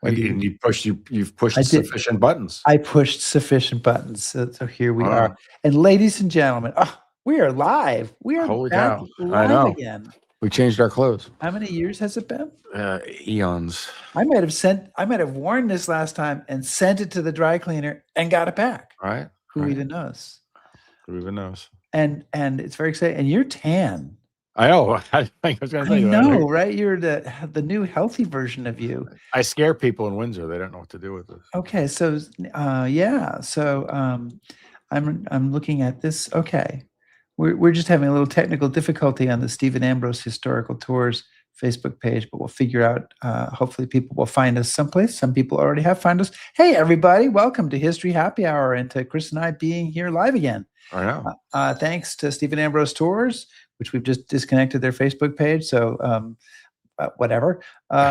And you've pushed I did. sufficient buttons. I pushed sufficient buttons. So here we Wow. are. And ladies and gentlemen, we are live. We are Holy back cow. I live know. again. We changed our clothes. How many years has it been? Eons. I might have worn this last time and sent it to the dry cleaner and got it back. Right. Who even knows? Who even knows? And it's very exciting. And you're tan. I know. I was going to say I know, right? You're the new healthy version of you. I scare people in Windsor. They don't know what to do with it. Okay, so yeah. So I'm looking at this. Okay. We're just having a little technical difficulty on the Stephen Ambrose Historical Tours Facebook page, but we'll figure out, hopefully people will find us someplace. Some people already have found us. Hey, everybody, welcome to History Happy Hour and to Chris and I being here live again. I know. Thanks to Stephen Ambrose Tours, which we've just disconnected their Facebook page. So whatever,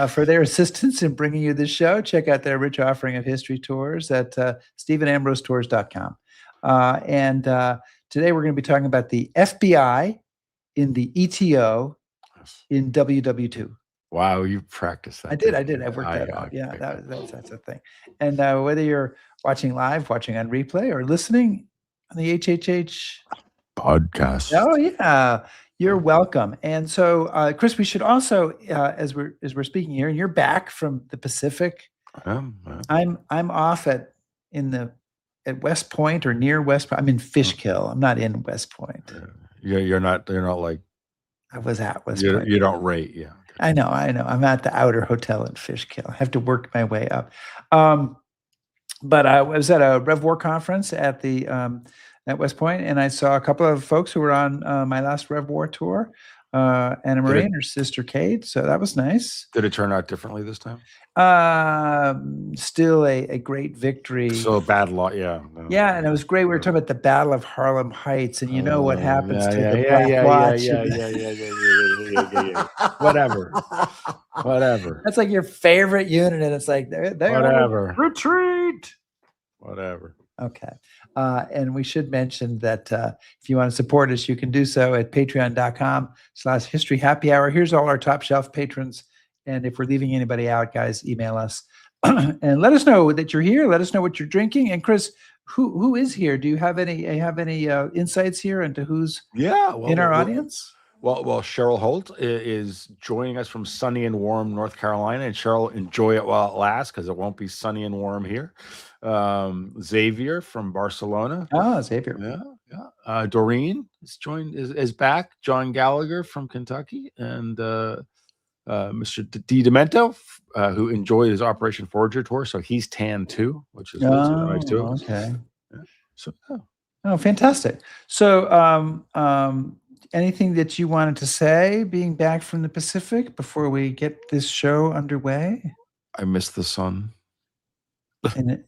for their assistance in bringing you this show. Check out their rich offering of history tours at StephenAmbroseTours.com. And today we're going to be talking about the FBI in the ETO in WWII. Wow, you practiced that. I did. I worked that out. Yeah, that's a thing. And whether you're watching live, watching on replay, or listening on the HHH podcast. Oh yeah, you're welcome. And so, Chris, we should also, as we're speaking here, and you're back from the Pacific. I'm off at West Point or near West Point. I'm in Fishkill. I'm not in West Point. You're not like. I was at West Point. You don't rate, yeah. Okay. I know. I'm at the Outer Hotel in Fishkill. I have to work my way up. But I was at a Rev War conference at West Point, and I saw a couple of folks who were on my last Rev War tour, Anna Marie and her sister Kate. So that was nice. Did it turn out differently this time? Still a great victory. So a bad lot, yeah. No. Yeah, and it was great. We were talking about the Battle of Harlem Heights, and you know what happens to the Black Watch. Yeah. Whatever. That's like your favorite unit, and it's like they whatever. Retreat. Whatever. Okay. And we should mention that if you want to support us, you can do so at patreon.com/history happy hour. Here's all our top shelf patrons. And if we're leaving anybody out, guys, email us and let us know that you're here. Let us know what you're drinking. And Chris, who is here? Do you have any insights here into who's in our audience? Well, Cheryl Holt is joining us from sunny and warm North Carolina. And Cheryl, enjoy it while it lasts, because it won't be sunny and warm here. Xavier from Barcelona. Oh, Xavier. Yeah. Doreen is back. John Gallagher from Kentucky, and Mr. D. Demento, who enjoyed his Operation Forager tour, so he's tan too, which is nice too. Okay. Yeah. So. Oh, fantastic. So, anything that you wanted to say, being back from the Pacific, before we get this show underway? I miss the sun. And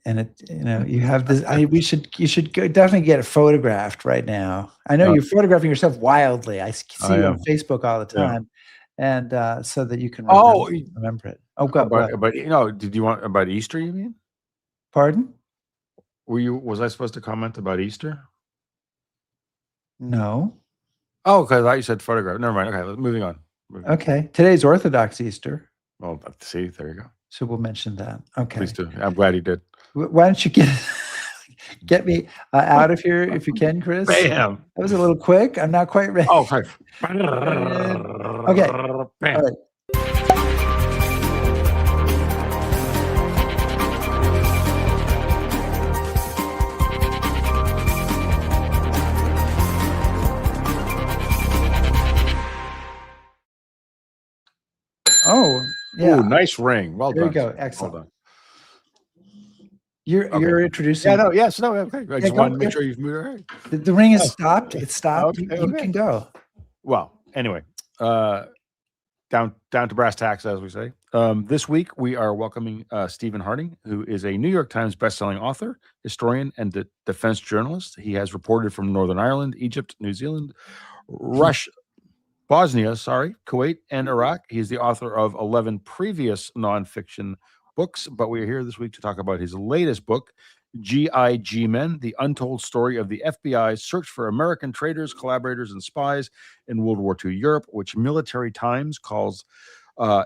you have this. You should definitely get it photographed right now. I know you're photographing yourself wildly. I see you on Facebook all the time, and so that you can remember it. Oh, go. But did you want about Easter? You mean? Pardon? Was I supposed to comment about Easter? No. Oh, because I thought you said photograph. Never mind. Okay, moving on. Okay, today's Orthodox Easter. Well, see, there you go. So we'll mention that. Okay. Please do. I'm glad he did. Why don't you get me out of here if you can, Chris? Bam. That was a little quick. I'm not quite ready. Oh, okay. Okay. Bam. All right. Oh, yeah. Ooh, nice ring. Well there done. There you go. Excellent. Well done. You're introducing. Okay. I just wanted to make sure you've moved. All right. The ring is stopped. It's stopped. Okay, you can go. Well, anyway, down to brass tacks, as we say. This week we are welcoming Stephen Harding, who is a New York Times bestselling author, historian, and defense journalist. He has reported from Northern Ireland, Egypt, New Zealand, Bosnia, Kuwait, and Iraq. He is the author of 11 previous nonfiction books, but we are here this week to talk about his latest book, G.I.G. Men, The Untold Story of the FBI's Search for American Traitors, Collaborators, and Spies in World War II Europe, which Military Times calls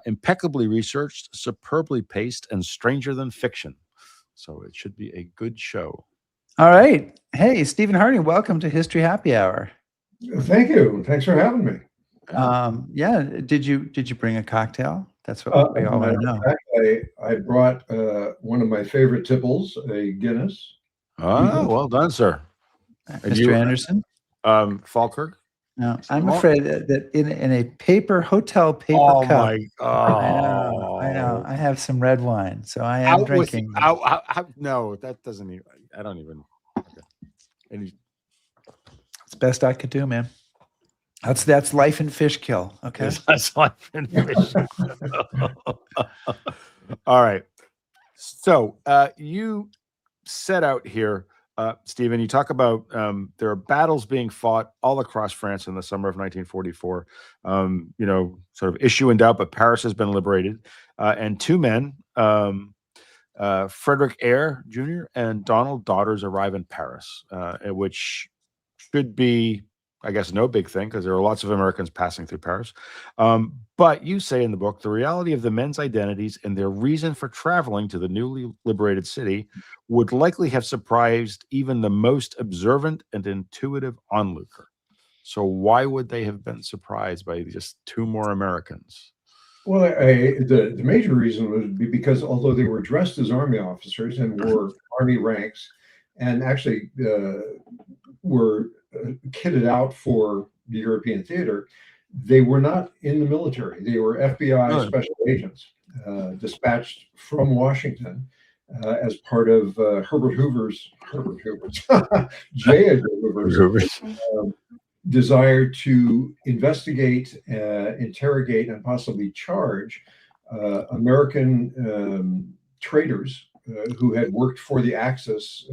impeccably researched, superbly paced, and stranger than fiction. So it should be a good show. All right. Hey, Stephen Harding, welcome to History Happy Hour. Thank you. Thanks for having me. Yeah. Did you bring a cocktail? That's what we all want to know. In fact, I brought one of my favorite tipples, a Guinness. Oh, well done, sir. Mr. Anderson? Falkirk? No, I'm afraid that in a hotel paper cup. My! I know. I have some red wine, so I am drinking. No, that doesn't even. I don't even. Okay. It's best I could do, man. That's life and fish kill. Okay, that's life and fish. All right. So you set out here. Stephen, you talk about there are battles being fought all across France in the summer of 1944. Sort of issue in doubt, but Paris has been liberated. And two men, Frederick Eyre Jr. and Donald Daughters, arrive in Paris, which should be, I guess, no big thing because there are lots of Americans passing through Paris. But you say in the book, the reality of the men's identities and their reason for traveling to the newly liberated city would likely have surprised even the most observant and intuitive onlooker. So why would they have been surprised by just two more Americans? Well, the major reason would be because although they were dressed as army officers and wore army ranks and actually were kitted out for the European theater, they were not in the military. They were FBI special agents dispatched from Washington as part of Herbert Hoover's J. Edgar Hoover's desire to investigate, interrogate, and possibly charge American traitors who had worked for the Axis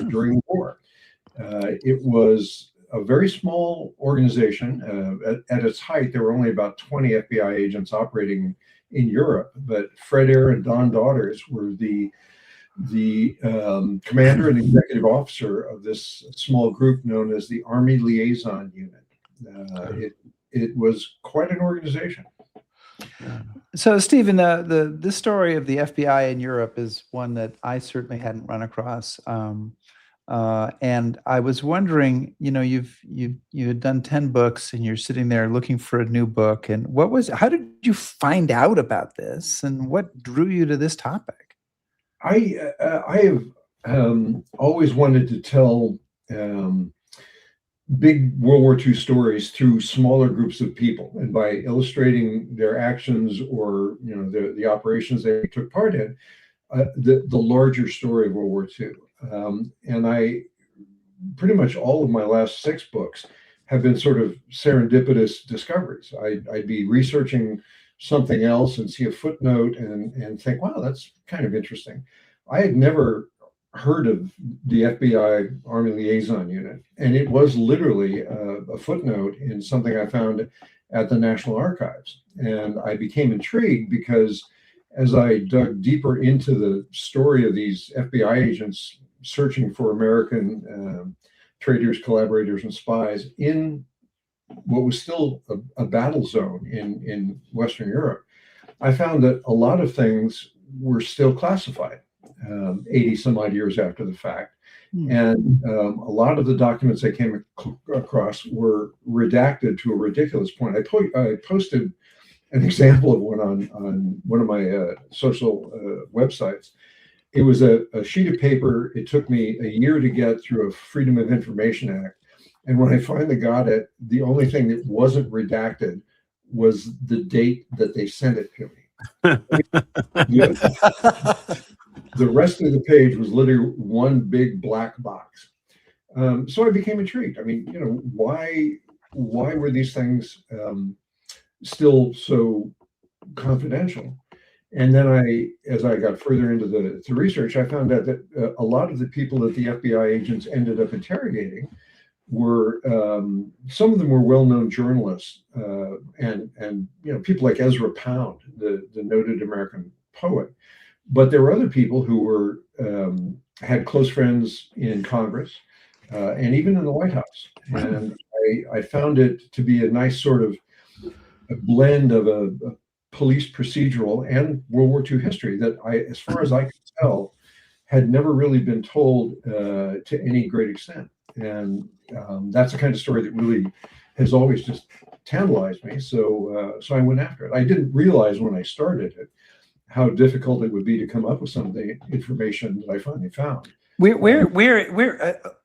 during the war. It was a very small organization. At its height, there were only about 20 FBI agents operating in Europe, but Fred Eyre and Don Daughters were the commander and executive officer of this small group known as the Army Liaison Unit. It was quite an organization. So, Stephen, this story of the FBI in Europe is one that I certainly hadn't run across. And I was wondering, you had done 10 books and you're sitting there looking for a new book. And how did you find out about this? And what drew you to this topic? I have always wanted to tell big World War II stories through smaller groups of people, and by illustrating their actions or the operations they took part in, the larger story of World War II. And I pretty much all of my last 6 books have been sort of serendipitous discoveries. I'd be researching something else and see a footnote and think, wow, that's kind of interesting. I had never heard of the FBI Army Liaison Unit, and it was literally a footnote in something I found at the National Archives. And I became intrigued because as I dug deeper into the story of these FBI agents searching for American traitors, collaborators, and spies in what was still a battle zone in Western Europe, I found that a lot of things were still classified 80 some odd years after the fact. And a lot of the documents I came across were redacted to a ridiculous point. I posted an example of one on one of my social websites. It was a sheet of paper. It took me a year to get through a Freedom of Information Act. And when I finally got it, the only thing that wasn't redacted was the date that they sent it to me. The rest of the page was literally one big black box. So I became intrigued. I mean, why were these things still so confidential? And then as I got further into the research, I found out that a lot of the people that the FBI agents ended up interrogating were, some of them were well-known journalists and people like Ezra Pound, the noted American poet. But there were other people who were had close friends in Congress and even in the White House. And I found it to be a nice sort of a blend of a police procedural and World War II history that as far as I could tell, had never really been told to any great extent. And that's the kind of story that really has always just tantalized me. So I went after it. I didn't realize when I started it how difficult it would be to come up with some of the information that I finally found.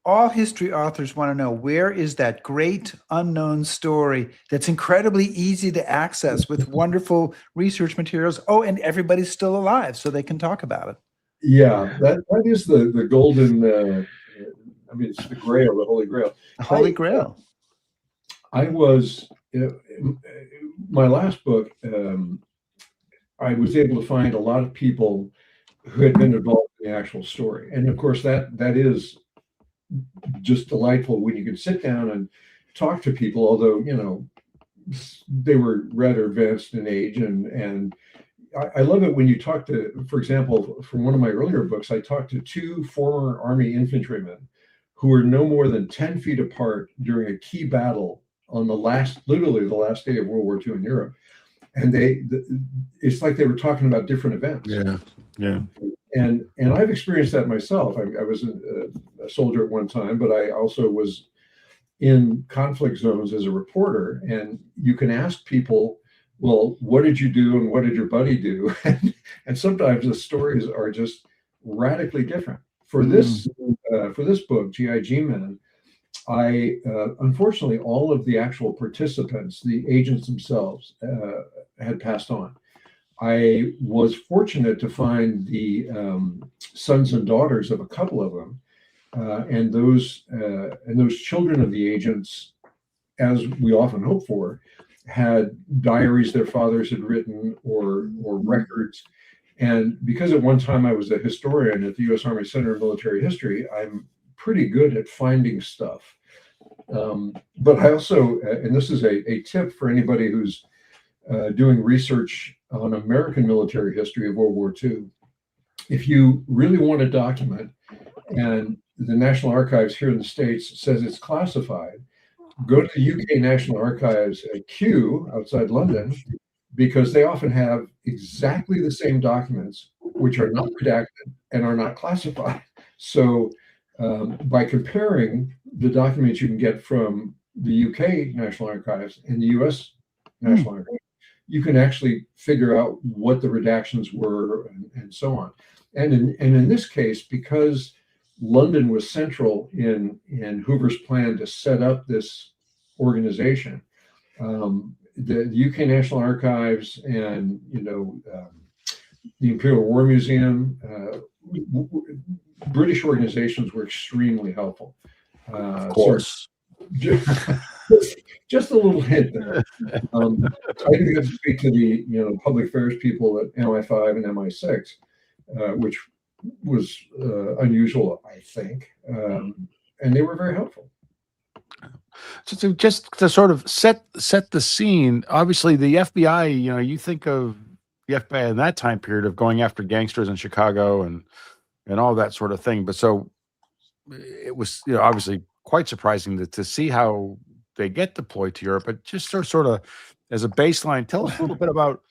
All history authors want to know, where is that great unknown story that's incredibly easy to access with wonderful research materials? Oh, and everybody's still alive, so they can talk about it. Yeah, that is the golden. I mean, it's the Grail, the Holy Grail. Holy Grail. I was my last book. I was able to find a lot of people who had been involved in the actual story, and of course that is just delightful when you can sit down and talk to people. Although they were rather advanced in age, and I love it when you talk to, for example, from one of my earlier books, I talked to two former Army infantrymen who were no more than 10 feet apart during a key battle on literally the last day of World War II in Europe. And it's like they were talking about different events. Yeah. And I've experienced that myself. I was a soldier at one time, but I also was in conflict zones as a reporter. And you can ask people, well, what did you do and what did your buddy do? And sometimes the stories are just radically different. For this book, G.I.G. Men, I unfortunately, all of the actual participants, the agents themselves, had passed on. I was fortunate to find the sons and daughters of a couple of them, and those children of the agents, as we often hope for, had diaries their fathers had written or records. And because at one time I was a historian at the U.S. Army Center of Military History, I'm pretty good at finding stuff. But I also, and this is a tip for anybody who's doing research on American military history of World War II, if you really want to document, and the National Archives here in the States says it's classified, go to the UK National Archives at Kew outside London, because they often have exactly the same documents, which are not redacted and are not classified. So by comparing the documents you can get from the UK National Archives and the US National Archives, you can actually figure out what the redactions were and so on. And in this case, because London was central in Hoover's plan to set up this organization, the UK National Archives and the Imperial War Museum, British organizations were extremely helpful. Of course. So just a little hint there. I didn't get to speak to the public affairs people at MI5 and MI6, which was unusual, I think, and they were very helpful. So just to sort of set the scene, obviously the FBI, you think of the FBI in that time period of going after gangsters in Chicago and all that sort of thing. But so it was, obviously quite surprising to see how they get deployed to Europe. But just sort of as a baseline, tell us a little bit about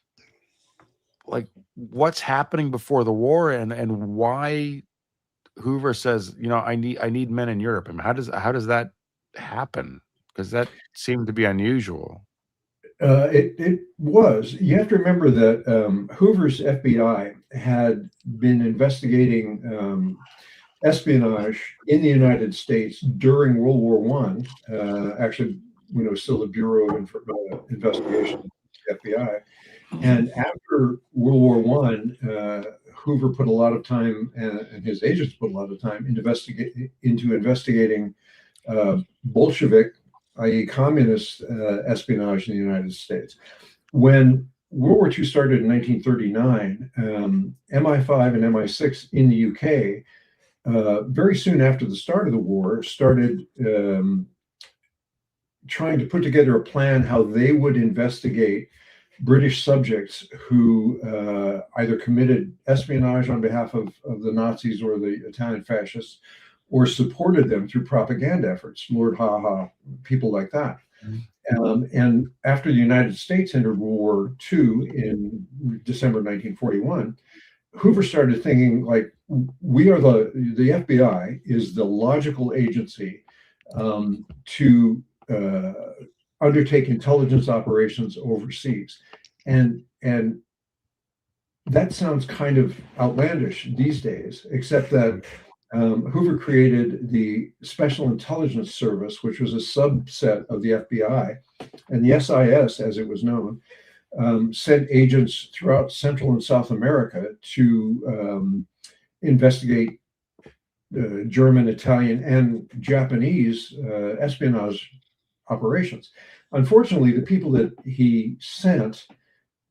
like what's happening before the war and why Hoover says, I need men in Europe. I mean, how does that happen? Because that seemed to be unusual. It was. You have to remember that Hoover's FBI had been investigating espionage in the United States during World War I. Actually, when it was still the Bureau of Investigation, the FBI. And after World War I, Hoover put a lot of time, and his agents put a lot of time into investigating Bolshevik, i.e. communist espionage in the United States. When World War II started in 1939, MI5 and MI6 in the UK, very soon after the start of the war, started trying to put together a plan how they would investigate British subjects who either committed espionage on behalf of the Nazis or the Italian fascists, or supported them through propaganda efforts, Lord Ha Ha, people like that. And after the United States entered World War II in December 1941, Hoover started thinking, like, we are the FBI is the logical agency to undertake intelligence operations overseas. And that sounds kind of outlandish these days, except that Hoover created the Special Intelligence Service, which was a subset of the FBI, and the SIS, as it was known, sent agents throughout Central and South America to investigate German, Italian, and Japanese espionage operations. Unfortunately, the people that he sent,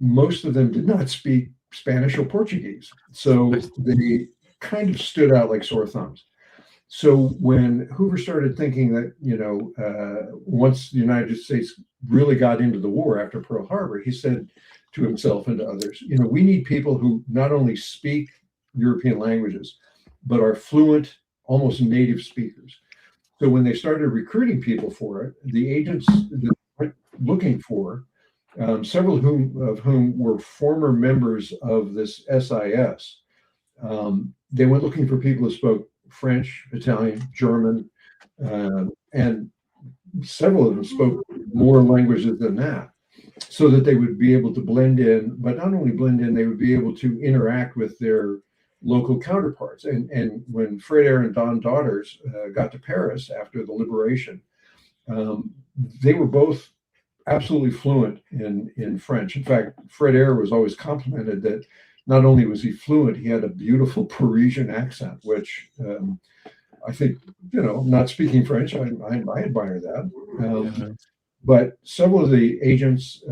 most of them did not speak Spanish or Portuguese, so they kind of stood out like sore thumbs. So when Hoover started thinking that, once the United States really got into the war after Pearl Harbor, he said to himself and to others, we need people who not only speak European languages, but are fluent, almost native speakers. So when they started recruiting people for it, the agents that went looking for, several of whom were former members of this SIS, they went looking for people who spoke French, Italian, German, and several of them spoke more languages than that, so that they would be able to blend in, but not only blend in, they would be able to interact with their local counterparts. And when Fred Eyre and Don Daughters got to Paris after the liberation, they were both absolutely fluent in French. In fact, Fred Eyre was always complimented that not only was he fluent, he had a beautiful Parisian accent, which I think, not speaking French, I admire that. But several of the agents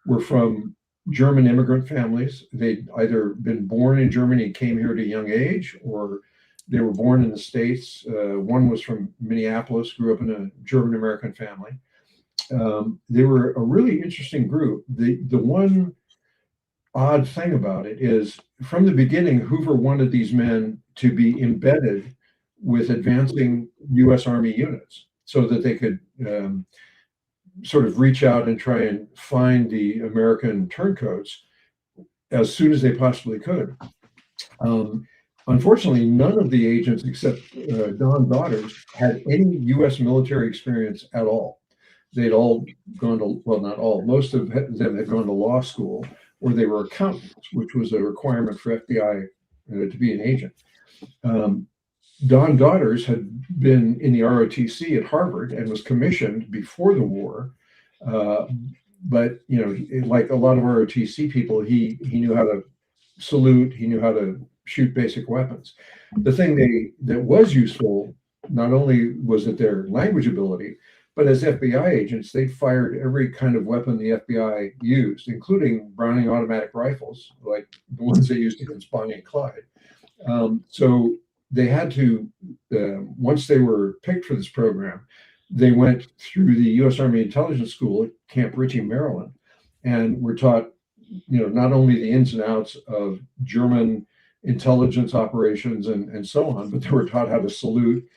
were from German immigrant families. They'd either been born in Germany and came here at a young age, or they were born in the States. One was from Minneapolis, grew up in a German-American family. They were a really interesting group. The one odd thing about it is, from the beginning, Hoover wanted these men to be embedded with advancing U.S. Army units so that they could sort of reach out and try and find the American turncoats as soon as they possibly could. Unfortunately, none of the agents except Don Daughters had any U.S. military experience at all. They'd all gone to, well, not all, most of them had gone to law school, or they were accountants, which was a requirement for FBI to be an agent. Don Daughters had been in the ROTC at Harvard and was commissioned before the war. But, like a lot of ROTC people, he knew how to salute, he knew how to shoot basic weapons. The thing that was useful, not only was it their language ability, but as FBI agents, they fired every kind of weapon the FBI used, including Browning automatic rifles, like the ones they used against Bonnie and Clyde. So they had to, once they were picked for this program, they went through the U.S. Army Intelligence School at Camp Ritchie, Maryland, and were taught, not only the ins and outs of German intelligence operations and so on, but they were taught how to salute,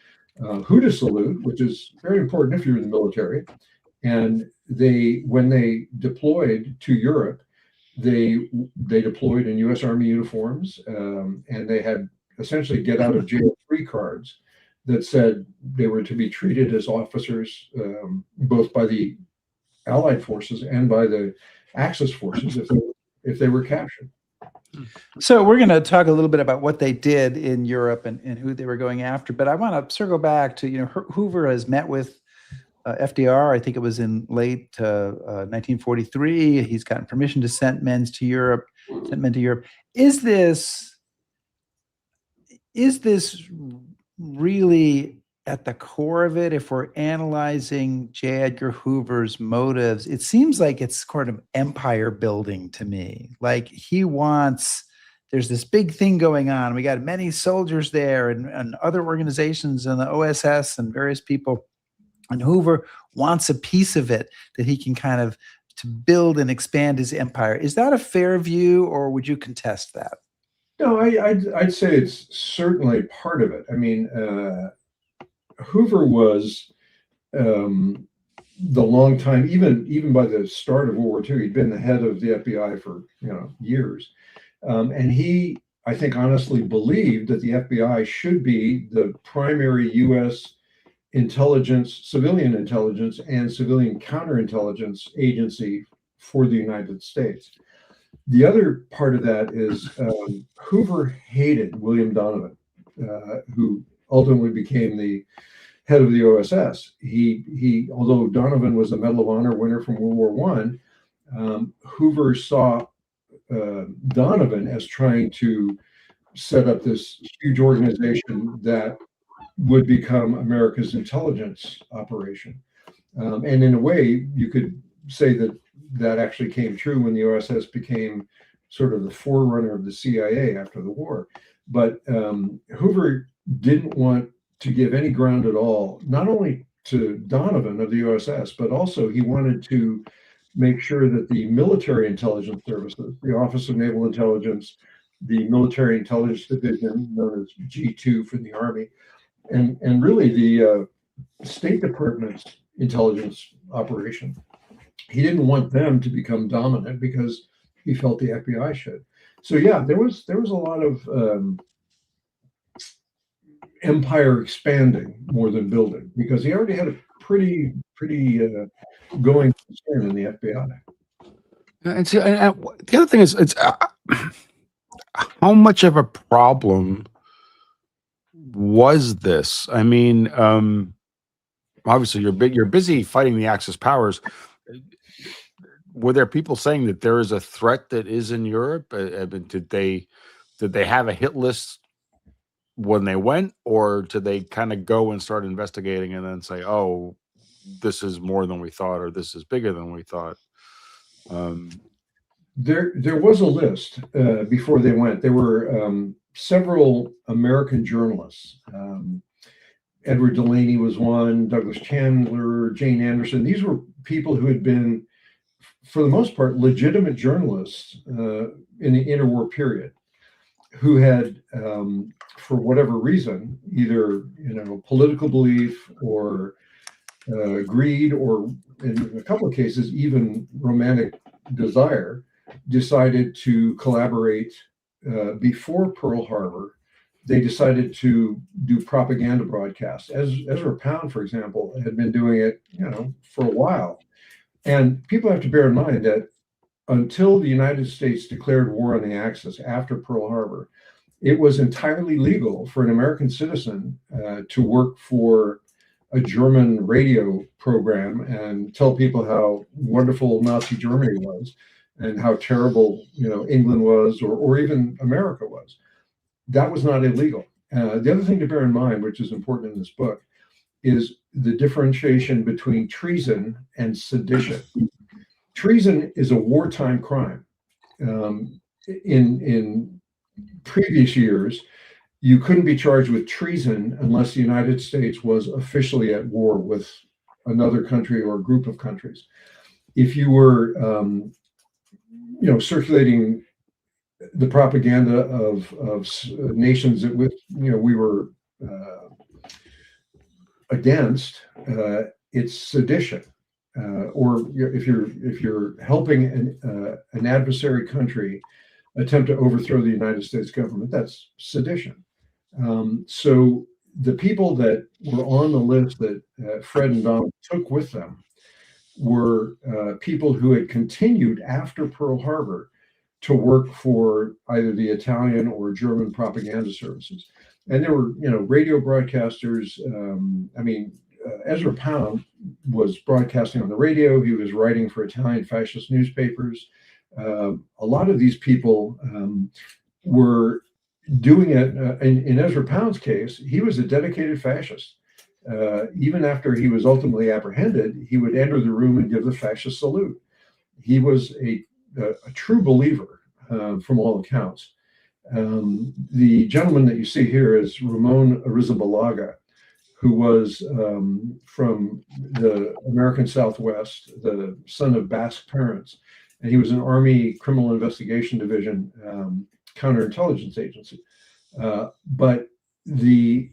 who to salute, which is very important if you're in the military. And when they deployed to Europe, they deployed in U.S. Army uniforms, and they had essentially get out of jail free cards that said they were to be treated as officers, both by the Allied forces and by the Axis forces if they were captured. So we're going to talk a little bit about what they did in Europe and who they were going after. But I want to circle back to, Hoover has met with FDR. I think it was in late 1943. He's gotten permission to send men to Europe. Is this really at the core of it? If we're analyzing J. Edgar Hoover's motives, it seems like it's sort of empire building to me. Like there's this big thing going on. We got many soldiers there and other organizations and the OSS and various people. And Hoover wants a piece of it that he can kind of to build and expand his empire. Is that a fair view, or would you contest that? No, I'd say it's certainly part of it. I mean, Hoover was the long time, even by the start of World War II, he'd been the head of the FBI for years, and he, I think, honestly believed that the FBI should be the primary U.S. intelligence, civilian intelligence, and civilian counterintelligence agency for the United States. The other part of that is Hoover hated William Donovan, who ultimately became the head of the OSS. He although Donovan was a Medal of Honor winner from World War One, Hoover saw Donovan as trying to set up this huge organization that would become America's intelligence operation. And in a way, you could say that that actually came true when the OSS became sort of the forerunner of the CIA after the war. But Hoover didn't want to give any ground at all, not only to Donovan of the OSS, but also he wanted to make sure that the military intelligence services, the Office of Naval Intelligence, the Military Intelligence Division, known as G2 for the Army, and really the State Department's intelligence operation, he didn't want them to become dominant because he felt the FBI should. So yeah, there was a lot of empire expanding more than building, because he already had a pretty going concern in the FBI. And see, and the other thing is, it's how much of a problem was this? I mean, obviously you're busy fighting the Axis powers. Were there people saying that there is a threat that is in Europe? I mean, did they have a hit list when they went, or did they kind of go and start investigating and then say, "Oh, this is more than we thought," or "This is bigger than we thought"? There was a list before they went. There were several American journalists. Edward Delaney was one, Douglas Chandler, Jane Anderson. These were people who had been, for the most part, legitimate journalists in the interwar period, who had, for whatever reason, either political belief or greed, or in a couple of cases even romantic desire, decided to collaborate before Pearl Harbor. They decided to do propaganda broadcasts. Ezra Pound, for example, had been doing it, for a while. And people have to bear in mind that until the United States declared war on the Axis after Pearl Harbor, it was entirely legal for an American citizen to work for a German radio program and tell people how wonderful Nazi Germany was and how terrible, England was, or even America was. That was not illegal. The other thing to bear in mind, which is important in this book, is the differentiation between treason and sedition. Treason is a wartime crime. In previous years, you couldn't be charged with treason unless the United States was officially at war with another country or a group of countries. If you were, circulating the propaganda of nations that we were against, it's sedition. Or if you're helping an adversary country attempt to overthrow the United States government, that's sedition. So the people that were on the list that Fred and Don took with them were people who had continued after Pearl Harbor to work for either the Italian or German propaganda services. And there were, radio broadcasters. Ezra Pound was broadcasting on the radio. He was writing for Italian fascist newspapers. A lot of these people were doing it. In Ezra Pound's case, he was a dedicated fascist. Even after he was ultimately apprehended, he would enter the room and give the fascist salute. He was a true believer from all accounts. The gentleman that you see here is Ramon Arrizabalaga, who was from the American Southwest, the son of Basque parents. And he was an Army Criminal Investigation Division counterintelligence agency. But the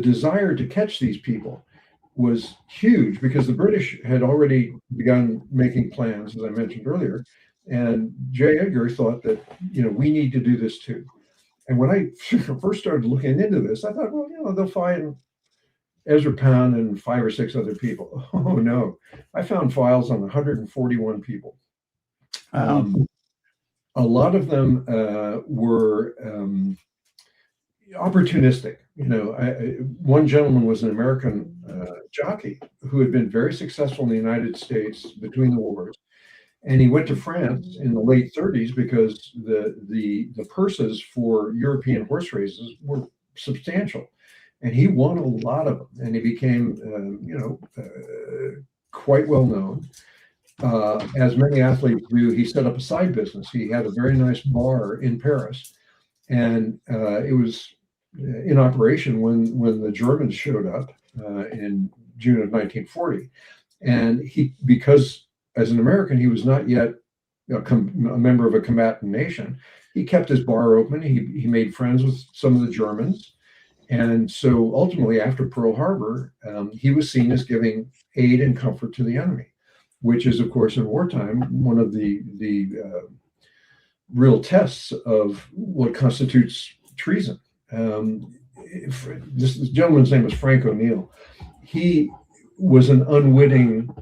desire to catch these people was huge because the British had already begun making plans, as I mentioned earlier, and J. Edgar thought that, we need to do this too. And when I first started looking into this, I thought, well, they'll find Ezra Pound and 5 or 6 other people. Oh no, I found files on 141 people. A lot of them were opportunistic. One gentleman was an American jockey who had been very successful in the United States between the wars, and he went to France in the late 30s because the purses for European horse races were substantial, and he won a lot of them, and he became quite well known. As many athletes do, he set up a side business. He had a very nice bar in Paris, and it was in operation when the Germans showed up in June of 1940. And because as an American, he was not yet a member of a combatant nation, he kept his bar open. He made friends with some of the Germans. And so ultimately, after Pearl Harbor, he was seen as giving aid and comfort to the enemy, which is, of course, in wartime, one of the real tests of what constitutes treason. This gentleman's name was Frank O'Neill. He was an unwitting,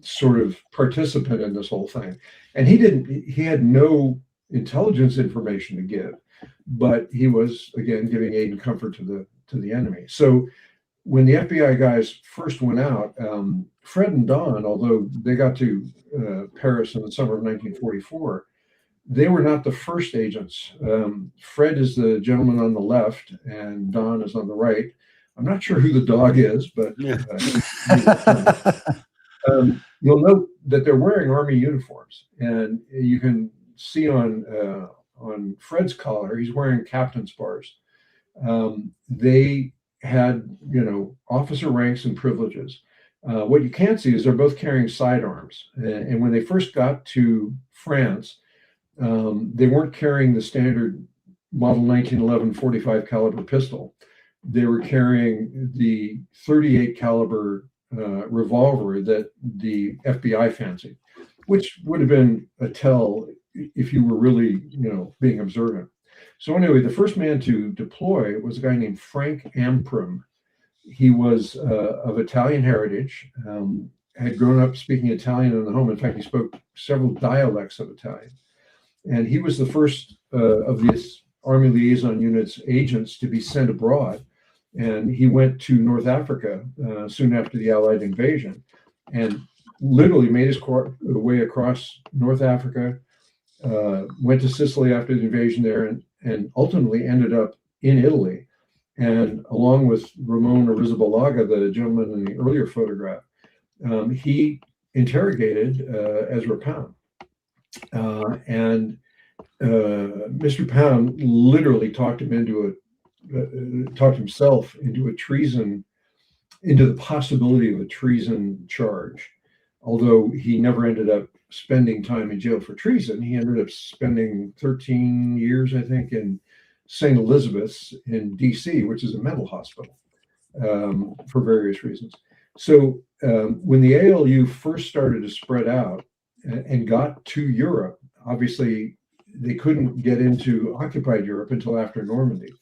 sort of participant in this whole thing. And he had no intelligence information to give, but he was, again, giving aid and comfort to the enemy. So when the FBI guys first went out, Fred and Don, although they got to Paris in the summer of 1944, they were not the first agents. Fred is the gentleman on the left, and Don is on the right. I'm not sure who the dog is, but you'll note that they're wearing Army uniforms, and you can see on Fred's collar, he's wearing captain's bars. They had, officer ranks and privileges. What you can't see is they're both carrying sidearms. And when they first got to France, they weren't carrying the standard model 1911 45 caliber pistol. They were carrying the 38 caliber revolver that the FBI fancied, which would have been a tell if you were really, being observant. So anyway, the first man to deploy was a guy named Frank Amprim. He was of Italian heritage, had grown up speaking Italian in the home. In fact, he spoke several dialects of Italian. And he was the first of these Army Liaison Unit's agents to be sent abroad. And he went to North Africa soon after the Allied invasion and literally made his way across North Africa, went to Sicily after the invasion there, and ultimately ended up in Italy. And along with Ramon Arrizabalaga, the gentleman in the earlier photograph, he interrogated Ezra Pound. And Mr. Pound literally talked himself into the possibility of a treason charge. Although he never ended up spending time in jail for treason, he ended up spending 13 years, I think, in St. Elizabeth's in DC, which is a mental hospital, for various reasons. So when the ALU first started to spread out and got to Europe, obviously they couldn't get into occupied Europe until after Normandy.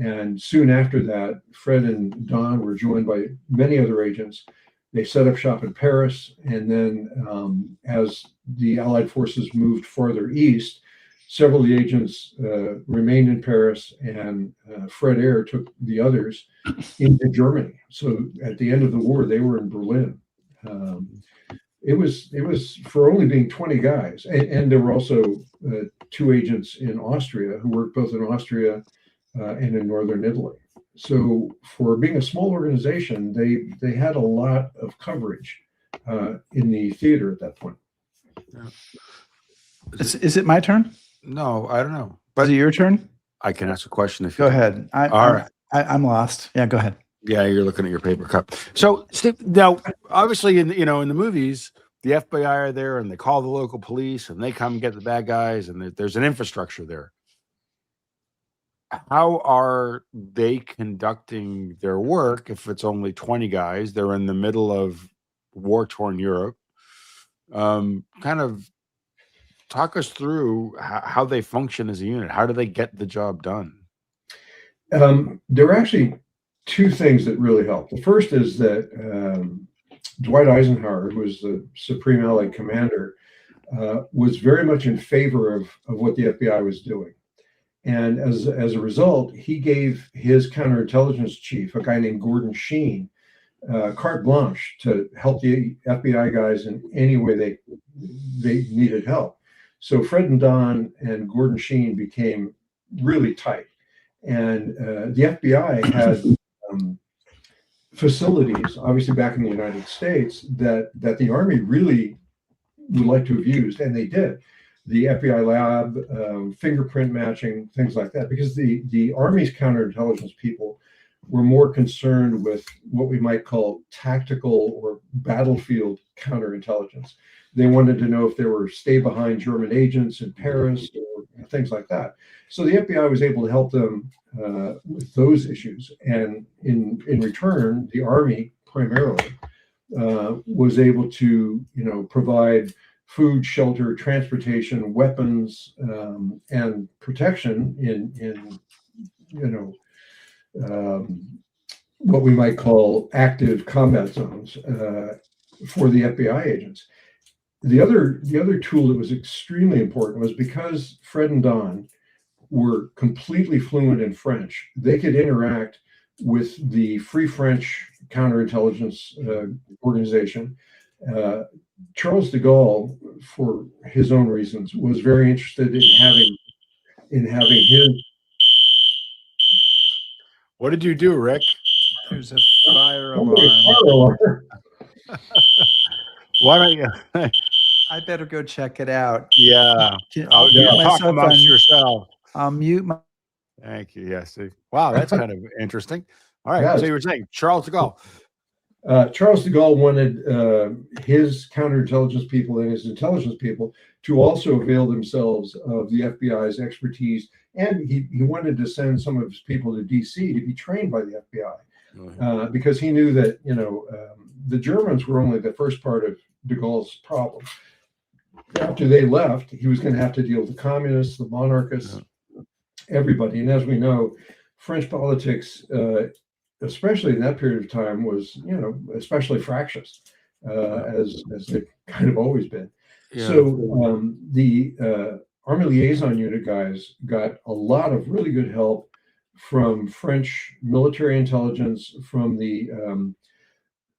And soon after that, Fred and Don were joined by many other agents. They set up shop in Paris, and then as the Allied forces moved farther east, several of the agents remained in Paris, and Fred Ayer took the others into Germany. So at the end of the war, they were in Berlin. It was for only being 20 guys, and there were also 2 agents in Austria who worked both in Austria and in northern Italy. So for being a small organization, they had a lot of coverage in the theater at that point. Yeah. Is it my turn? No, I don't know. Is it your turn? I can ask a question if Go you ahead. I'm lost. Yeah, go ahead. Yeah, you're looking at your paper cup. So, Steve, now, obviously, in the movies, the FBI are there, and they call the local police, and they come get the bad guys, and there's an infrastructure there. how are they conducting their work if it's only 20 guys? They're in the middle of war-torn Europe. Kind of talk us through how they function as a unit. How do they get the job done? There are actually two things that really help. The first is that Dwight Eisenhower, who was the Supreme Allied Commander, was very much in favor of what the FBI was doing. And as a result, he gave his counterintelligence chief, a guy named Gordon Sheen, carte blanche to help the FBI guys in any way they needed help. So Fred and Don and Gordon Sheen became really tight. And the FBI had facilities, obviously back in the United States, that the Army really would like to have used, and they did. The FBI lab, fingerprint matching, things like that, because the Army's counterintelligence people were more concerned with what we might call tactical or battlefield counterintelligence. They wanted to know if there were stay-behind German agents in Paris or things like that. So the FBI was able to help them with those issues. And in return, the Army primarily was able to, provide food, shelter, transportation, weapons, and protection in what we might call active combat zones for the FBI agents. The other tool that was extremely important was because Fred and Don were completely fluent in French, they could interact with the Free French counterintelligence organization. Charles de Gaulle, for his own reasons, was very interested in having his. What did you do, Rick? There's a fire alarm. Why don't you? I better go check it out. Yeah. I'll You mute talk myself amongst on- yourself. I'll mute my. Thank you. Yes. Wow, that's kind of interesting. All right. Yeah. So you were saying Charles de Gaulle. Charles de Gaulle wanted his counterintelligence people and his intelligence people to also avail themselves of the FBI's expertise, and he wanted to send some of his people to DC to be trained by the FBI because he knew that the Germans were only the first part of de Gaulle's problem. After they left, he was going to have to deal with the communists, the monarchists, everybody. And as we know, French politics, especially in that period of time, was especially fractious, as they've kind of always been. Yeah. So the Army Liaison Unit guys got a lot of really good help from French military intelligence, from the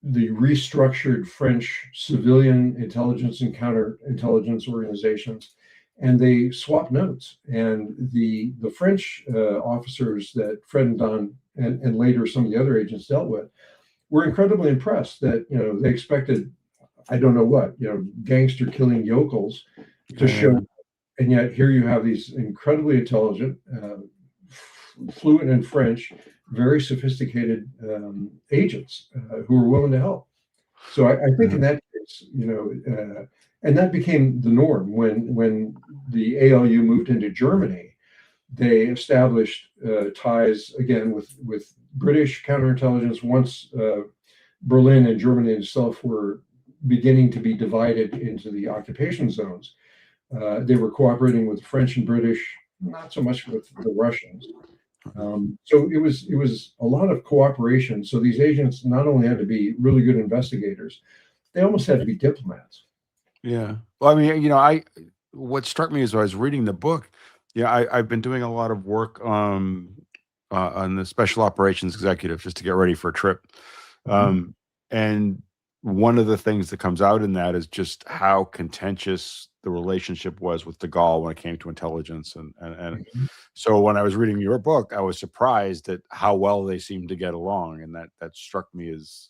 restructured French civilian intelligence and counterintelligence organizations, and they swapped notes. And the French officers that Fred and Don and later some of the other agents dealt with were incredibly impressed that they expected, I don't know what, gangster killing yokels to show, and yet here you have these incredibly intelligent, fluent in French, very sophisticated agents who were willing to help. So I think in that case, and that became the norm when the ALU moved into Germany. They established ties again with British counterintelligence once Berlin and Germany itself were beginning to be divided into the occupation zones. They were cooperating with French and British, not so much with the Russians. So it was a lot of cooperation. So these agents not only had to be really good investigators, they almost had to be diplomats. Yeah. Well, I mean, what struck me as I was reading the book, I've been doing a lot of work on the special operations executive just to get ready for a trip. And one of the things that comes out in that is just how contentious the relationship was with de Gaulle when it came to intelligence. And so when I was reading your book, I was surprised at how well they seemed to get along. And that struck me as,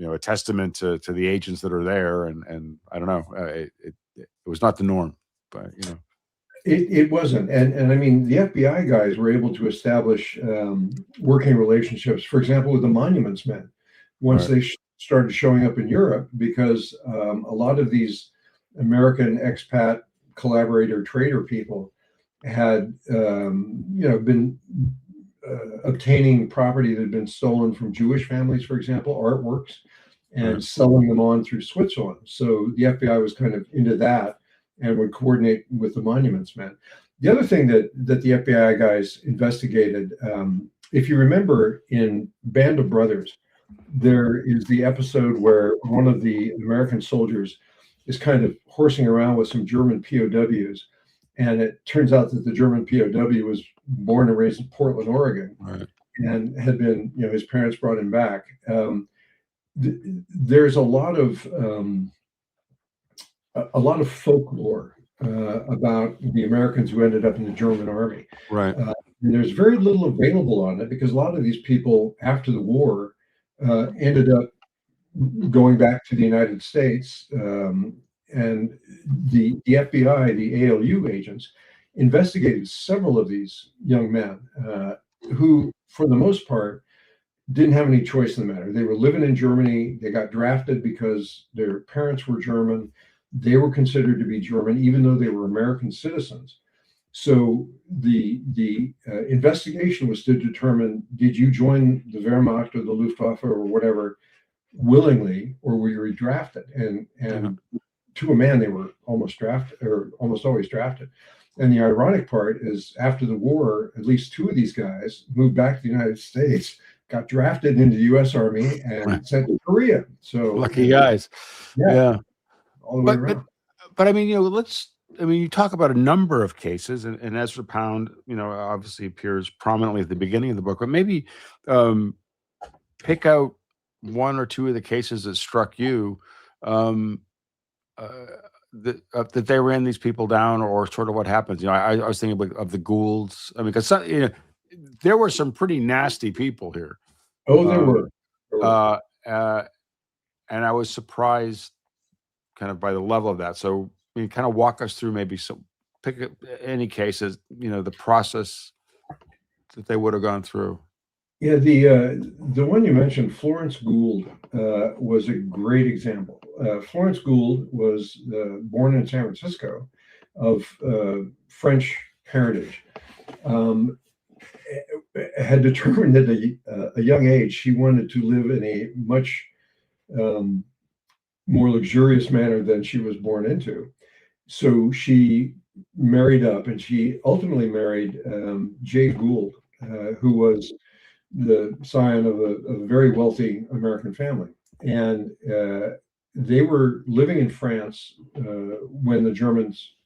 a testament to the agents that are there. And I don't know, it was not the norm, but, It wasn't. And I mean, the FBI guys were able to establish working relationships, for example, with the Monuments Men, once they started showing up in Europe, because a lot of these American expat collaborator traitor people had been obtaining property that had been stolen from Jewish families, for example, artworks, and selling them on through Switzerland. So the FBI was kind of into that and would coordinate with the monuments men. The other thing that the FBI guys investigated, if you remember in Band of Brothers, there is the episode where one of the American soldiers is kind of horsing around with some German POWs. And it turns out that the German POW was born and raised in Portland, Oregon, and had been, his parents brought him back. There's a lot of folklore about the Americans who ended up in the German army. Right. And there's very little available on it because a lot of these people after the war ended up going back to the United States. And the FBI, the ALU agents, investigated several of these young men who, for the most part, didn't have any choice in the matter. They were living in Germany. They got drafted because their parents were German. They were considered to be German, even though they were American citizens. So the investigation was to determine, did you join the Wehrmacht or the Luftwaffe or whatever willingly, or were you redrafted? And to a man, they were almost always drafted. And the ironic part is, after the war, at least two of these guys moved back to the United States, got drafted into the U.S. Army, and sent to Korea. So lucky guys. Yeah. All the way around. But I mean, you talk about a number of cases, and Ezra Pound, obviously appears prominently at the beginning of the book, but maybe pick out one or two of the cases that struck you, that they ran these people down, or sort of what happens. I was thinking of the Goulds. I mean, because there were some pretty nasty people here. Oh, there were. And I was surprised kind of by the level of that. So kind of walk us through maybe pick any cases, the process that they would have gone through. Yeah, the one you mentioned, Florence Gould, was a great example. Florence Gould was born in San Francisco, of French parentage. Had determined at a young age she wanted to live in a much more luxurious manner than she was born into. So she married up, and she ultimately married Jay Gould, who was the scion of a very wealthy American family. And they were living in France when the Germans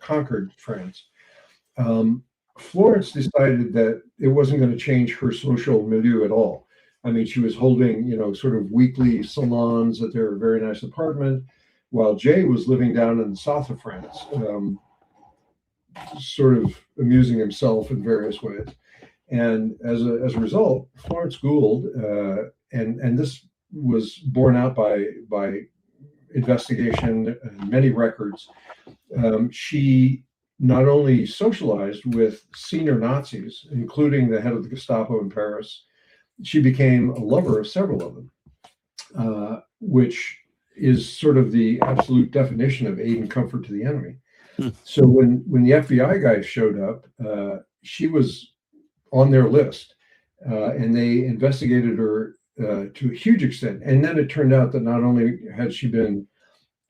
conquered France. Florence decided that it wasn't going to change her social milieu at all. I mean, she was holding, sort of weekly salons at their very nice apartment, while Jay was living down in the south of France, sort of amusing himself in various ways. And as a result, Florence Gould, and this was borne out by investigation and many records, she not only socialized with senior Nazis, including the head of the Gestapo in Paris, she became a lover of several of them, which is sort of the absolute definition of aid and comfort to the enemy. So when the FBI guys showed up, she was on their list, and they investigated her to a huge extent. And then it turned out that not only had she been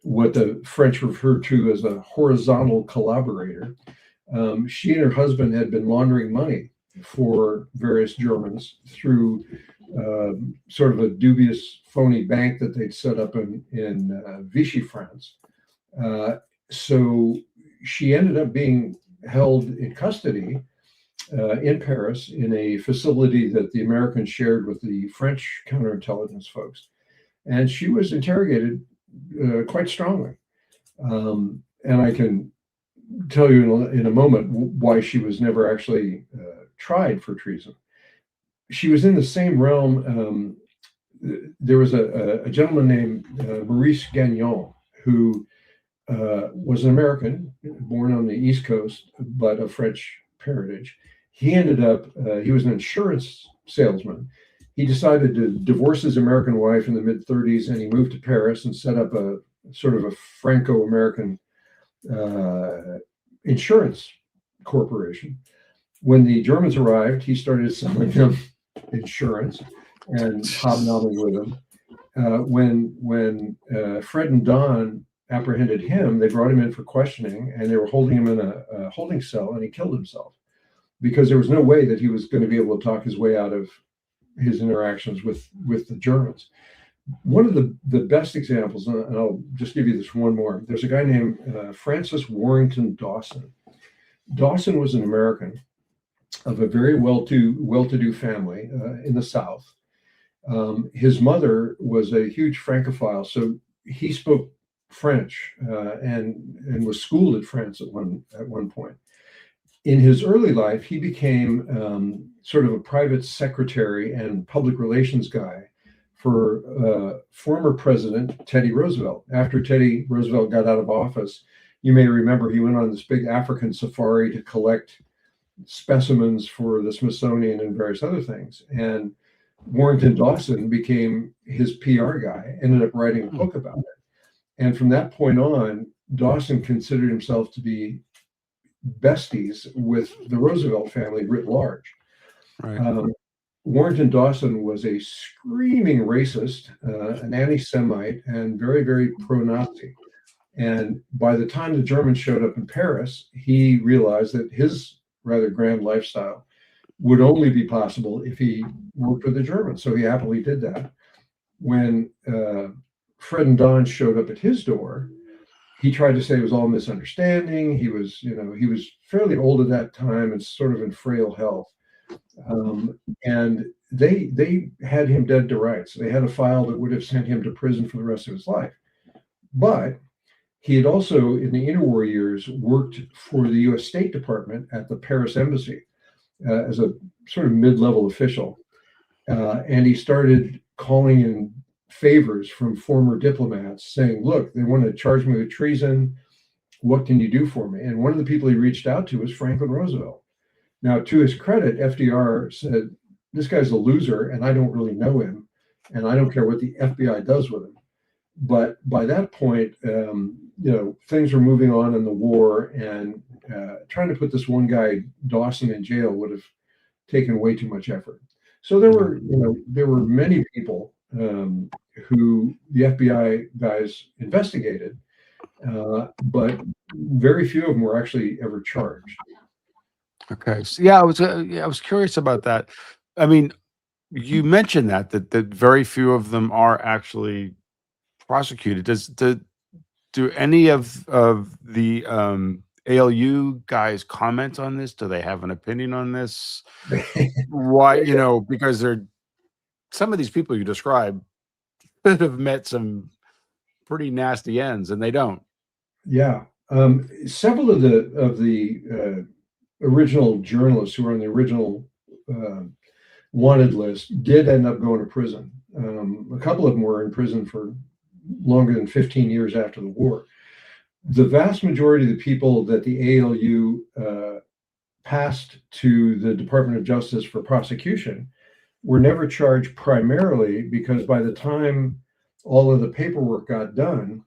what the French refer to as a horizontal collaborator, she and her husband had been laundering money for various Germans through sort of a dubious, phony bank that they'd set up in Vichy, France. So she ended up being held in custody in Paris in a facility that the Americans shared with the French counterintelligence folks. And she was interrogated quite strongly. And I can tell you in a moment why she was never actually tried for treason. She was in the same realm. There was a gentleman named Maurice Gagnon, who was an American, born on the East Coast, but of French parentage. He ended up, he was an insurance salesman. He decided to divorce his American wife in the mid-30s, and he moved to Paris and set up a sort of a Franco-American insurance corporation. When the Germans arrived, he started selling them insurance and hobnobbing with them. When Fred and Don apprehended him, they brought him in for questioning, and they were holding him in a holding cell, and he killed himself because there was no way that he was going to be able to talk his way out of his interactions with the Germans. One of the best examples, and I'll just give you this one more. There's a guy named Francis Warrington Dawson. Dawson was an American of a very well-to-do family in the South. His mother was a huge Francophile, so he spoke French and was schooled at France at one point. In his early life, he became sort of a private secretary and public relations guy for former President Teddy Roosevelt. After Teddy Roosevelt got out of office, you may remember he went on this big African safari to collect specimens for the Smithsonian and various other things. And Warrington Dawson became his PR guy, ended up writing a book about it. And from that point on, Dawson considered himself to be besties with the Roosevelt family writ large. Right. Warrington Dawson was a screaming racist, an anti-Semite, and very, very pro-Nazi. And by the time the Germans showed up in Paris, he realized that his rather grand lifestyle would only be possible if he worked with the Germans. So he happily did that. When Fred and Don showed up at his door, he tried to say it was all misunderstanding. He was fairly old at that time and sort of in frail health. And they had him dead to rights. They had a file that would have sent him to prison for the rest of his life. But he had also, in the interwar years, worked for the U.S. State Department at the Paris Embassy as a sort of mid-level official. And he started calling in favors from former diplomats saying, look, they want to charge me with treason. What can you do for me? And one of the people he reached out to was Franklin Roosevelt. Now, to his credit, FDR said, this guy's a loser and I don't really know him. And I don't care what the FBI does with him. But by that point, things were moving on in the war, and trying to put this one guy, Dawson, in jail would have taken way too much effort. So there were many people who the FBI guys investigated, but very few of them were actually ever charged. Okay. So, yeah, I was curious about that. I mean, you mentioned that very few of them are actually prosecuted. Do any of the ALU guys comment on this? Do they have an opinion on this? Why, because some of these people you describe could have met some pretty nasty ends, and they don't. Yeah. Several of the original journalists who were on the original wanted list did end up going to prison. A couple of them were in prison for longer than 15 years after the war. The vast majority of the people that the ALU passed to the Department of Justice for prosecution were never charged, primarily because by the time all of the paperwork got done,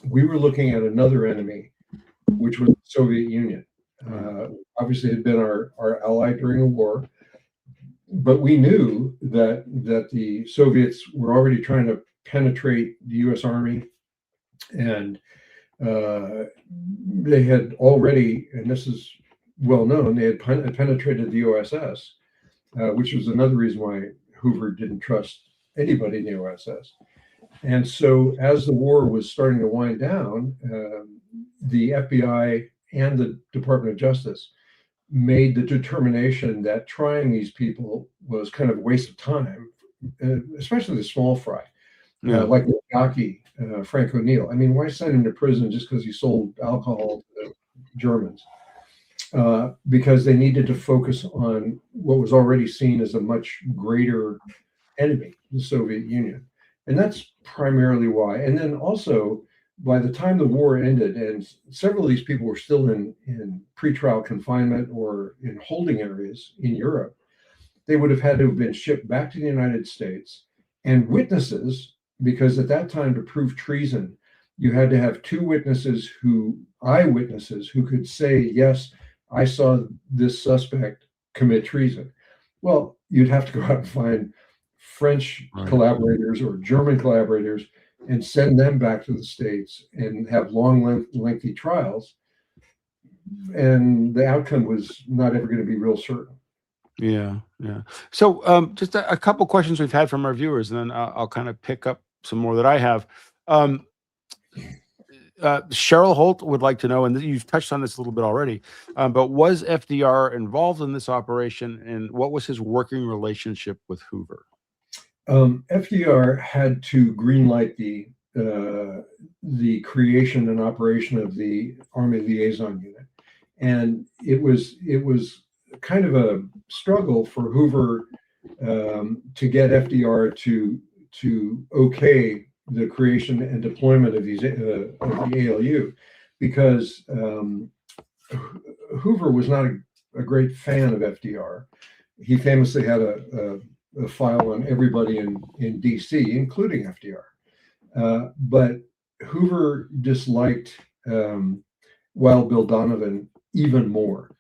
we were looking at another enemy, which was the Soviet Union. Obviously had been our ally during the war, but we knew that the Soviets were already trying to penetrate the U.S. Army, and they had already, and this is well known, they had penetrated the OSS, which was another reason why Hoover didn't trust anybody in the OSS. And so as the war was starting to wind down, the FBI and the Department of Justice made the determination that trying these people was kind of a waste of time, especially the small fry. Like Yaki, Frank O'Neill. I mean, why send him to prison just because he sold alcohol to the Germans? Because they needed to focus on what was already seen as a much greater enemy, the Soviet Union. And that's primarily why. And then also, by the time the war ended, and several of these people were still in pretrial confinement or in holding areas in Europe, they would have had to have been shipped back to the United States, and witnesses, because at that time to prove treason, you had to have two eyewitnesses who could say, yes, I saw this suspect commit treason. Well, you'd have to go out and find French collaborators or German collaborators and send them back to the States and have long, lengthy trials. And the outcome was not ever going to be real certain. Yeah, yeah. So just a couple questions we've had from our viewers, and then I'll kind of pick up some more that I have. Cheryl Holt would like to know, and you've touched on this a little bit already, but was FDR involved in this operation, and what was his working relationship with Hoover? FDR had to greenlight the creation and operation of the Army Liaison Unit, and it was kind of a struggle for Hoover to get FDR to okay the creation and deployment of these of the ALU, because Hoover was not a great fan of FDR. He famously had a file on everybody in DC, including FDR. But Hoover disliked Wild Bill Donovan even more,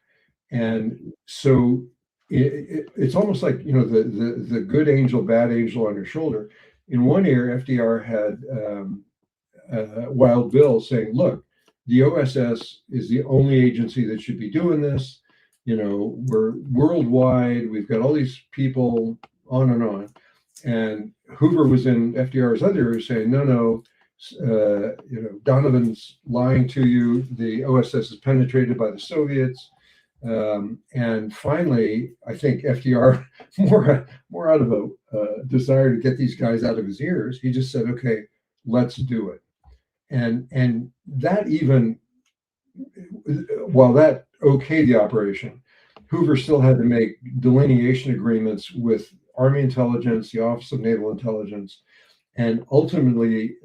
and so it's almost like, you know, the good angel, bad angel on your shoulder. In one ear, FDR had Wild Bill saying, "Look, the OSS is the only agency that should be doing this. You know, we're worldwide. We've got all these people, on and on." And Hoover was in FDR's other ear saying, "No, you know, Donovan's lying to you. The OSS is penetrated by the Soviets." And finally, I think FDR, more out of a desire to get these guys out of his ears, he just said, "Okay, let's do it." And that, even while that okayed the operation, Hoover still had to make delineation agreements with Army Intelligence, the Office of Naval Intelligence, and ultimately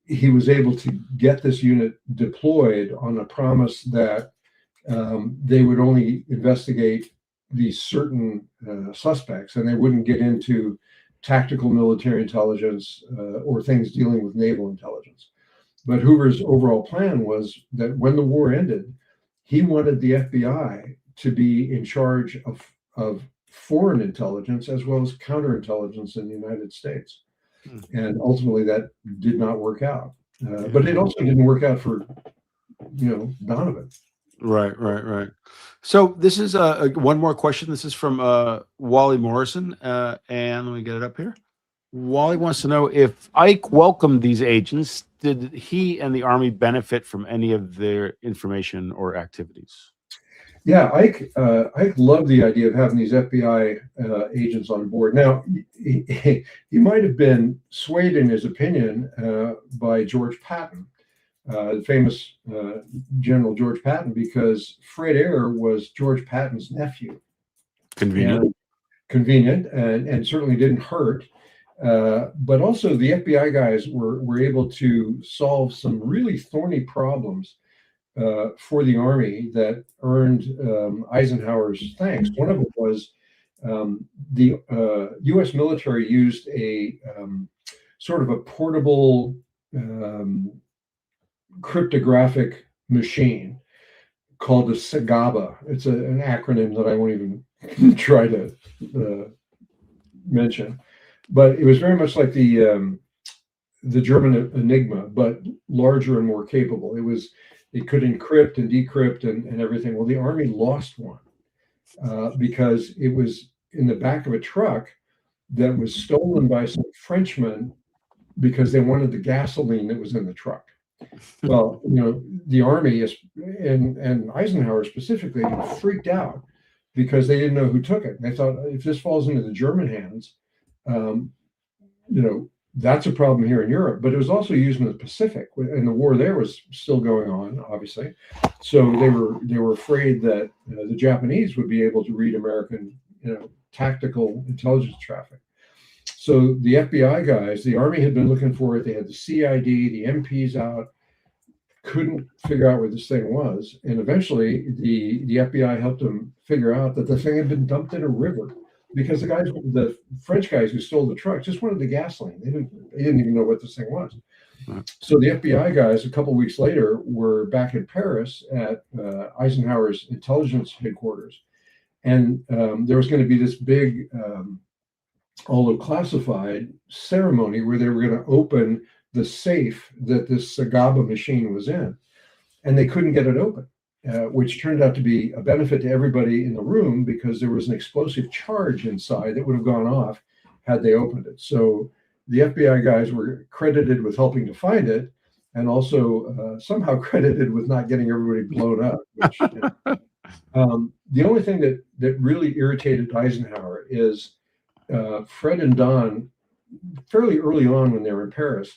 he was able to get this unit deployed on a promise that they would only investigate these certain suspects, and they wouldn't get into tactical military intelligence or things dealing with naval intelligence. But Hoover's overall plan was that when the war ended, he wanted the FBI to be in charge of foreign intelligence as well as counterintelligence in the United States. And ultimately that did not work out. But it also didn't work out for, you know, Donovan. Right. So this is one more question. This is from Wally Morrison, and let me get it up here. Wally wants to know if Ike welcomed these agents. Did he and the Army benefit from any of their information or activities? Yeah, Ike loved the idea of having these FBI agents on board. Now, he might have been swayed in his opinion by George Patton, the famous General George Patton, because Fred Ayer was George Patton's nephew. Convenient. And certainly didn't hurt. But also the FBI guys were able to solve some really thorny problems for the Army that earned Eisenhower's thanks. One of them was the U.S. military used a sort of a portable cryptographic machine called the SAGABA. It's an acronym that I won't even try to mention, but it was very much like the German Enigma, but larger and more capable. It could encrypt and decrypt and everything. Well, the Army lost one because it was in the back of a truck that was stolen by some Frenchmen because they wanted the gasoline that was in the truck. Well, you know, the Army and Eisenhower specifically freaked out because they didn't know who took it. They thought, if this falls into the German hands, you know, that's a problem here in Europe. But it was also used in the Pacific, and the war there was still going on, obviously. So they were afraid that the Japanese would be able to read American, you know, tactical intelligence traffic. So the FBI guys, the Army had been looking for it. They had the CID, the MPs out, couldn't figure out where this thing was. And eventually the FBI helped them figure out that the thing had been dumped in a river because the French guys who stole the truck just wanted the gasoline. They didn't even know what this thing was. So the FBI guys, a couple of weeks later, were back in Paris at Eisenhower's intelligence headquarters. And there was going to be this big, although classified, ceremony where they were going to open the safe that this Sagaba machine was in. And they couldn't get it open, which turned out to be a benefit to everybody in the room because there was an explosive charge inside that would have gone off had they opened it. So the FBI guys were credited with helping to find it, and also somehow credited with not getting everybody blown up. Which, the only thing that really irritated Eisenhower is Fred and Don, fairly early on when they were in Paris,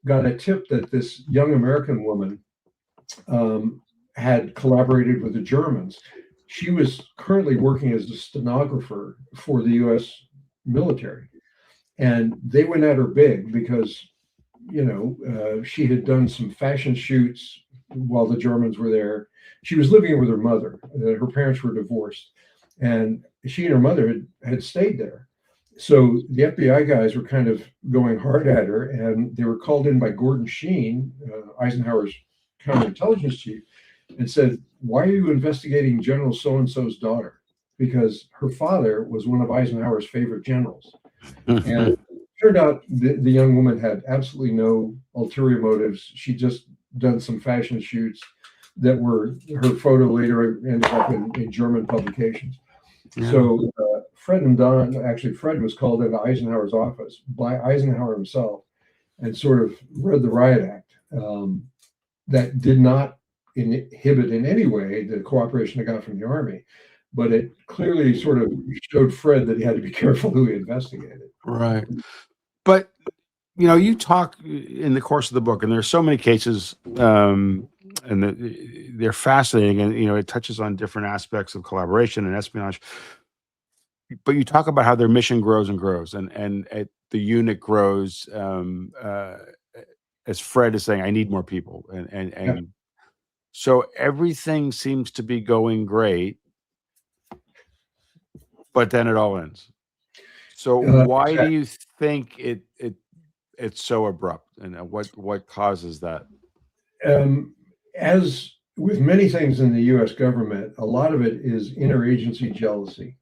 got a tip that this young American woman had collaborated with the Germans. She was currently working as a stenographer for the U.S. military. And they went at her big because, she had done some fashion shoots while the Germans were there. She was living with her mother. Her parents were divorced. And she and her mother had stayed there. So the FBI guys were kind of going hard at her, and they were called in by Gordon Sheen, Eisenhower's counterintelligence chief, and said, "Why are you investigating General so-and-so's daughter?" Because her father was one of Eisenhower's favorite generals. And it turned out the young woman had absolutely no ulterior motives. She'd just done some fashion shoots that were, her photo later ended up in German publications. Yeah. So Fred and Don, actually Fred was called into Eisenhower's office by Eisenhower himself and sort of read the riot act that did not inhibit in any way the cooperation they got from the Army. But it clearly sort of showed Fred that he had to be careful who he investigated. Right. But, you talk in the course of the book, and there's so many cases, and they're fascinating, and, it touches on different aspects of collaboration and espionage. But you talk about how their mission grows and grows, and the unit grows as Fred is saying, I need more people. And so everything seems to be going great, but then it all ends. So why do you think it's so abrupt, and what causes that? As with many things in the U.S. government, a lot of it is interagency jealousy.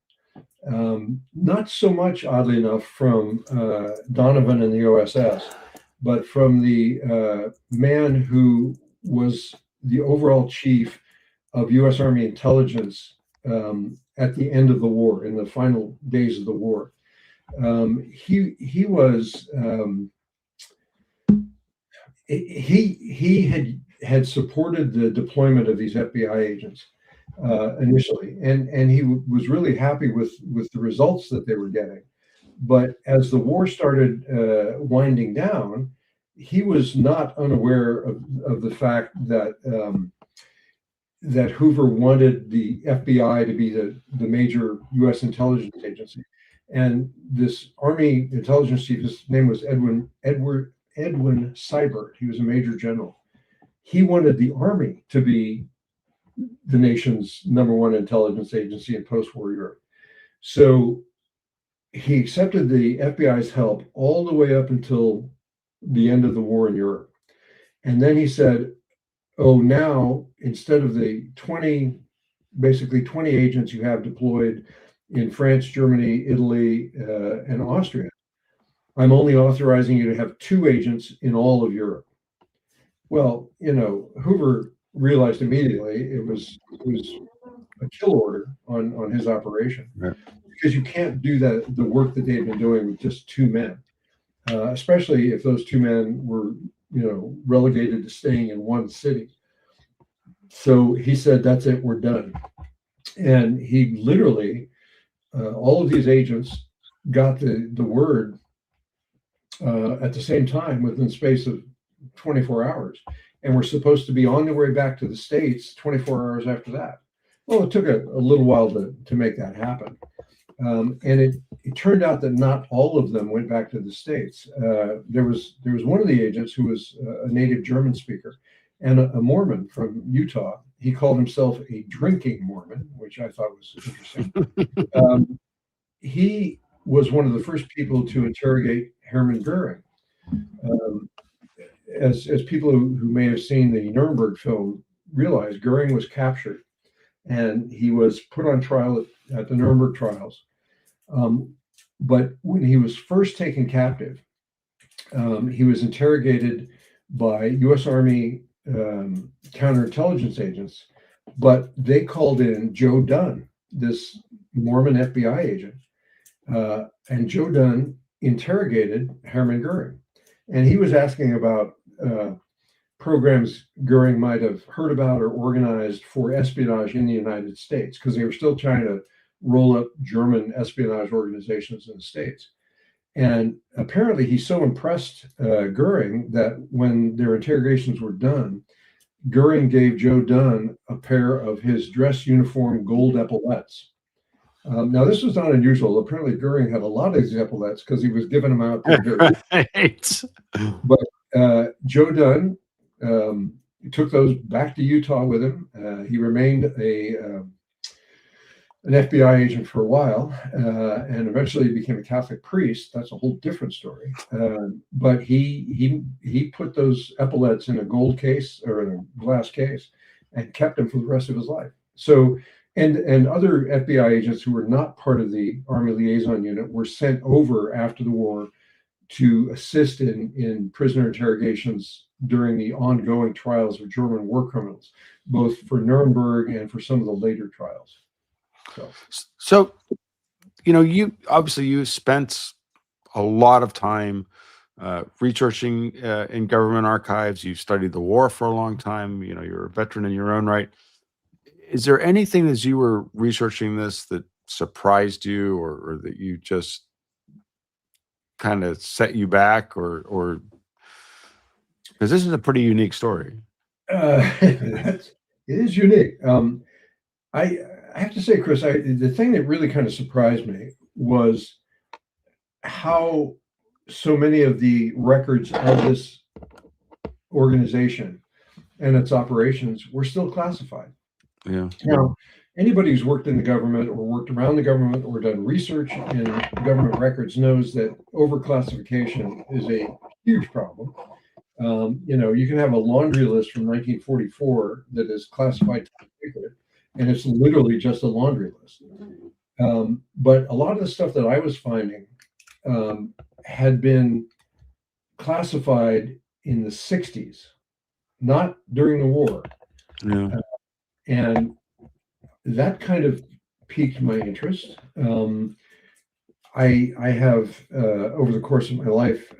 Not so much, oddly enough, from Donovan and the OSS, but from the man who was the overall chief of U.S. Army intelligence at the end of the war, in the final days of the war. He had supported the deployment of these FBI agents initially, and he was really happy with the results that they were getting. But as the war started winding down, he was not unaware of the fact that that Hoover wanted the FBI to be the major U.S. intelligence agency. And this Army intelligence chief, his name was Edwin Seibert. He was a major general. He wanted the Army to be the nation's #1 intelligence agency in post-war Europe. So he accepted the FBI's help all the way up until the end of the war in Europe. And then he said, oh, now instead of the 20 agents you have deployed in France, Germany, Italy, and Austria, I'm only authorizing you to have 2 agents in all of Europe. Well, Hoover realized immediately it was a kill order on his operation, right? Because you can't do the work that they had been doing with just 2 men, especially if those 2 men were relegated to staying in one city. So he said, that's it, we're done. And he literally, all of these agents got the word at the same time within the space of 24 hours. And we're supposed to be on their way back to the States 24 hours after that. Well, it took a little while to make that happen. And it turned out that not all of them went back to the States. There was one of the agents who was a native German speaker and a Mormon from Utah. He called himself a drinking Mormon, which I thought was interesting. He was one of the first people to interrogate Hermann Goering. as people who may have seen the Nuremberg film realize, Goering was captured and he was put on trial at the Nuremberg trials. But when he was first taken captive, he was interrogated by U.S. Army counterintelligence agents, but they called in Joe Dunn, this Mormon FBI agent, and Joe Dunn interrogated Hermann Goering, and he was asking about programs Goering might have heard about or organized for espionage in the United States, because they were still trying to roll up German espionage organizations in the States. And apparently he so impressed Goering that when their interrogations were done, Goering gave Joe Dunn a pair of his dress uniform gold epaulets. Now, this was not unusual. Apparently, Goering had a lot of these epaulets because he was giving them out to Right. But Joe Dunn took those back to Utah with him. He remained an FBI agent for a while, and eventually became a Catholic priest. That's a whole different story. But he put those epaulets in a gold case or in a glass case and kept them for the rest of his life. So, and other FBI agents who were not part of the Army Liaison Unit were sent over after the war to assist in prisoner interrogations during the ongoing trials of German war criminals, both for Nuremberg and for some of the later trials. So, you obviously you spent a lot of time researching in government archives. You've studied the war for a long time. You're a veteran in your own right. Is there anything as you were researching this that surprised you, or that you just kind of set you back, or because this is a pretty unique story? It is unique. I have to say, Chris, the thing that really kind of surprised me was how so many of the records of this organization and its operations were still classified. Yeah. Now, anybody who's worked in the government or worked around the government or done research in government records knows that overclassification is a huge problem. You can have a laundry list from 1944 that is classified top secret, and it's literally just a laundry list. But a lot of the stuff that I was finding had been classified in the 60s, not during the war. Yeah. And that kind of piqued my interest. I have, over the course of my life,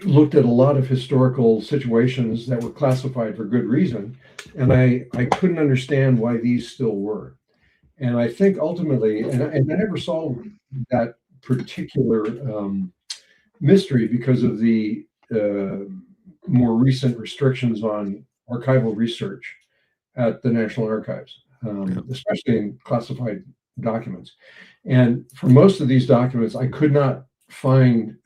looked at a lot of historical situations that were classified for good reason, and I couldn't understand why these still were. And I think ultimately, and I never solved that particular mystery because of the more recent restrictions on archival research at the National Archives, especially in classified documents. And for most of these documents, I could not find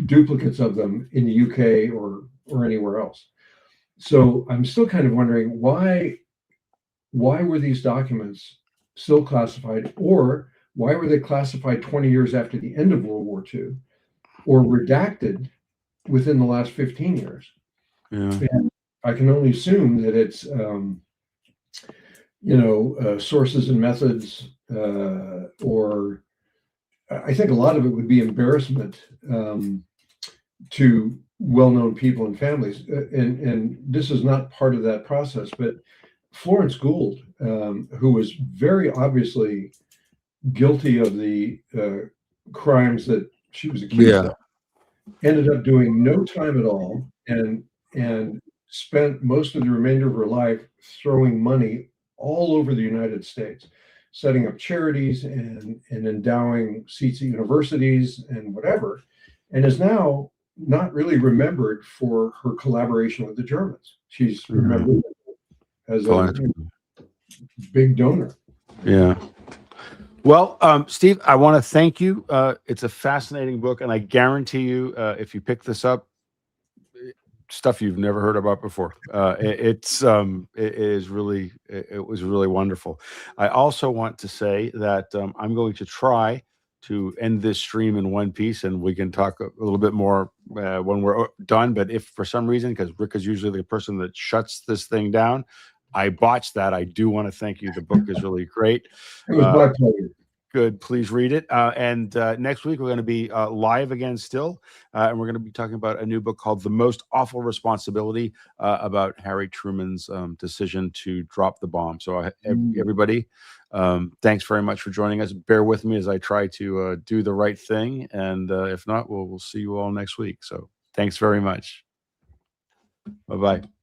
duplicates of them in the UK or anywhere else. So I'm still kind of wondering why were these documents still classified, or why were they classified 20 years after the end of World War II, or redacted within the last 15 years? Yeah. And I can only assume that it's sources and methods, or I think a lot of it would be embarrassment to well-known people and families, and this is not part of that process. But Florence Gould, who was very obviously guilty of the crimes that she was accused of, ended up doing no time at all, and spent most of the remainder of her life throwing money all over the United States, setting up charities and endowing seats at universities and whatever, and is now not really remembered for her collaboration with the Germans. She's remembered as a big donor. Yeah. Well, Steve, I want to thank you. It's a fascinating book, and I guarantee you, if you pick this up, stuff you've never heard about before. It was really wonderful. I also want to say that I'm going to try end this stream in one piece, and we can talk a little bit more when we're done. But if for some reason, because Rick is usually the person that shuts this thing down, I botched that, I do want to thank you. The book is really great. It was my pleasure. Good. Please read it. And next week, we're going to be live again still. And we're going to be talking about a new book called The Most Awful Responsibility, about Harry Truman's decision to drop the bomb. So everybody, thanks very much for joining us. Bear with me as I try to do the right thing. And if not, we'll see you all next week. So thanks very much. Bye-bye.